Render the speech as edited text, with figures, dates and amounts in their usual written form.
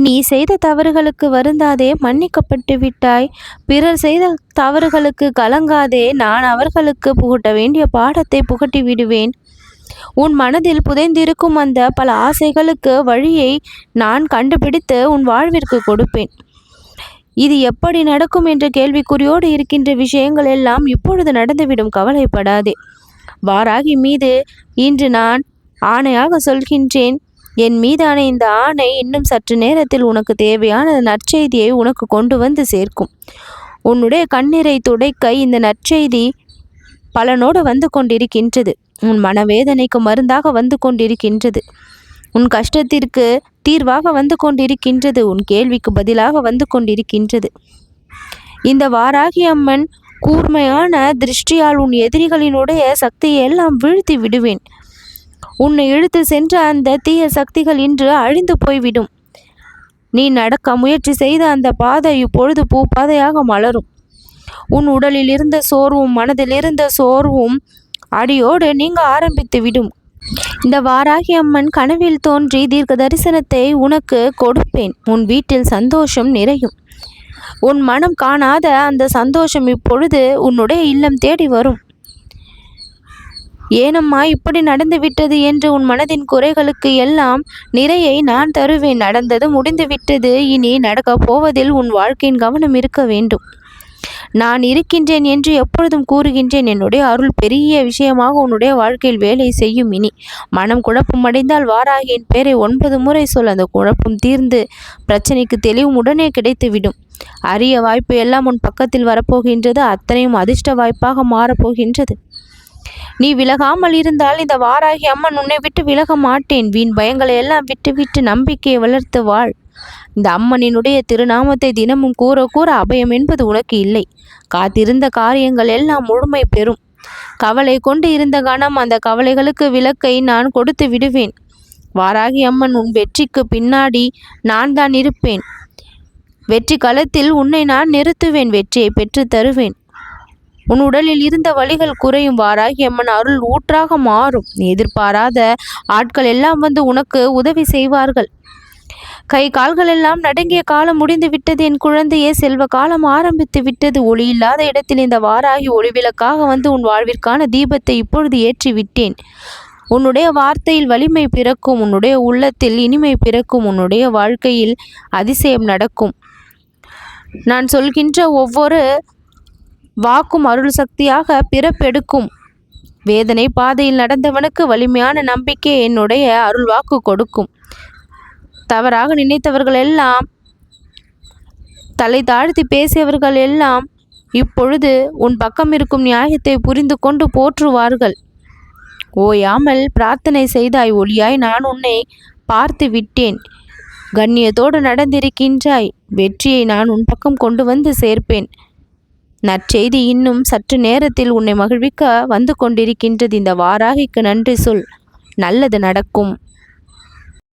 நீ செய்த தவறுகளுக்கு வருந்தாதே, மன்னிக்கப்பட்டு விட்டாய். பிறர் செய்த தவறுகளுக்கு கலங்காதே, நான் அவர்களுக்கு புகட்ட வேண்டிய பாடத்தை புகட்டி விடுவேன். உன் மனதில் புதைந்திருக்கும் அந்த பல ஆசைகளுக்கு வழியை நான் கண்டுபிடித்து உன் வாழ்விற்கு கொடுப்பேன். இது எப்படி நடக்கும் என்ற கேள்விக்குறியோடு இருக்கின்ற விஷயங்கள் எல்லாம் இப்பொழுது நடந்துவிடும், கவலைப்படாதே. வாராகி மீது இன்று நான் ஆணையாக சொல்கின்றேன். என் மீதான இந்த ஆணை இன்னும் சற்று நேரத்தில் உனக்கு தேவையான நற்செய்தியை உனக்கு கொண்டு வந்து சேர்க்கும். உன்னுடைய கண்ணீரை துடைக்க இந்த நற்செய்தி பலனோடு வந்து கொண்டிருக்கின்றது. உன் மனவேதனைக்கு மருந்தாக வந்து கொண்டிருக்கின்றது. உன் கஷ்டத்திற்கு தீர்வாக வந்து கொண்டிருக்கின்றது. உன் கேள்விக்கு பதிலாக வந்து கொண்டிருக்கின்றது. இந்த வாராகி அம்மன் கூர்மையான திருஷ்டியால் உன் எதிரிகளினுடைய சக்தியை எல்லாம் வீழ்த்தி விடுவேன். உன்னை இழுத்து சென்ற அந்த தீய சக்திகள் இன்று அழிந்து போய்விடும். நீ நடக்க முயற்சி செய்த அந்த பாதை இப்பொழுது பூப்பாதையாக மலரும். உன் உடலில் இருந்த சோர்வும் மனதில் இருந்த சோர்வும் அடியோடு நீங்க ஆரம்பித்து விடும். இந்த வாராகி அம்மன் கனவில் தோன்றி தீர்க்க தரிசனத்தை உனக்கு கொடுப்பேன். உன் வீட்டில் சந்தோஷம் நிறையும். உன் மனம் காணாத அந்த சந்தோஷம் இப்பொழுது உன்னுடைய இல்லம் தேடி வரும். ஏனம்மா இப்படி நடந்து விட்டது என்று உன் மனதின் குறைகளுக்கு எல்லாம் நிறையை நான் தருவேன். நடந்தது முடிந்து விட்டது. இனி நடக்கப் போவதில் உன் வாழ்க்கையின் கவனம் இருக்க வேண்டும். நான் இருக்கின்றேன் என்று எப்பொழுதும் கூறுகின்றேன். என்னுடைய அருள் பெரிய விஷயமாக உன்னுடைய வாழ்க்கையில் வேலை செய்யும். இனி மனம் குழப்பம் அடைந்தால் வாராகியின் பெயரை 9 முறை சொல். அந்த குழப்பம் தீர்ந்து பிரச்சனைக்கு தெளிவும் உடனே கிடைத்துவிடும். அரிய வாய்ப்பு எல்லாம் உன் பக்கத்தில் வரப்போகின்றது. அத்தனையும் அதிர்ஷ்ட வாய்ப்பாக மாறப்போகின்றது. நீ விலகாமல் இருந்தால் இந்த வாராகி அம்மன் உன்னை விட்டு விலக மாட்டேன். வீண் பயங்களை எல்லாம் விட்டு நம்பிக்கையை வளர்த்து வாழ். இந்த அம்மனினுடைய திருநாமத்தை தினமும் கூற கூற அபயம் என்பது உனக்கு இல்லை. காத்திருந்த காரியங்கள் எல்லாம் முழுமை பெறும். கவலை கொண்டு இருந்த கணம் அந்த கவலைகளுக்கு விலக்கை நான் கொடுத்து விடுவேன். வாராகி அம்மன் உன் வெற்றிக்கு பின்னாடி நான் தான் இருப்பேன். வெற்றி களத்தில் உன்னை நான் நிறுத்துவேன். வெற்றியை பெற்று தருவேன். உன் உடலில் இருந்த வலிகள் குறையும். வாராகி அம்மன் அருள் ஊற்றாக மாறும். நீ எதிர்பாராத ஆட்கள் எல்லாம் வந்து உனக்கு உதவி செய்வார்கள். கை கால்கள் எல்லாம் நடுங்கிய காலம் முடிந்து விட்டது என் குழந்தையே. செல்வ காலம் ஆரம்பித்து விட்டது. ஒளி இல்லாத இடத்தில் இந்த வாராகி ஒளிவிளக்காக வந்து உன் வாழ்விற்கான தீபத்தை இப்பொழுது ஏற்றி விட்டேன். உன்னுடைய வார்த்தையில் வலிமை பிறக்கும். உன்னுடைய உள்ளத்தில் இனிமை பிறக்கும். உன்னுடைய வாழ்க்கையில் அதிசயம் நடக்கும். நான் சொல்கின்ற ஒவ்வொரு வாக்கும் அருள் சக்தியாக பிறப்பெடுக்கும். வேதனை பாதையில் நடந்தவனுக்கு வலிமையான நம்பிக்கை என்னுடைய அருள் வாக்கு கொடுக்கும். தவறாக நினைத்தவர்கள் எல்லாம், தலை தாழ்த்தி பேசியவர்கள் எல்லாம் இப்பொழுது உன் பக்கம் இருக்கும் நியாயத்தை புரிந்து கொண்டு போற்றுவார்கள். ஓயாமல் பிரார்த்தனை செய்தாய். ஒளியாய் நான் உன்னை பார்த்து விட்டேன். கண்ணியத்தோடு நடந்திருக்கின்றாய். வெற்றியை நான் உன் பக்கம் கொண்டு வந்து சேர்ப்பேன். நற்செய்தி இன்னும் சற்று நேரத்தில் உன்னை மகிழ்விக்க வந்து கொண்டிருக்கின்றது. இந்த வாராகிக்கு நன்றி சொல். நல்லது நடக்கும்.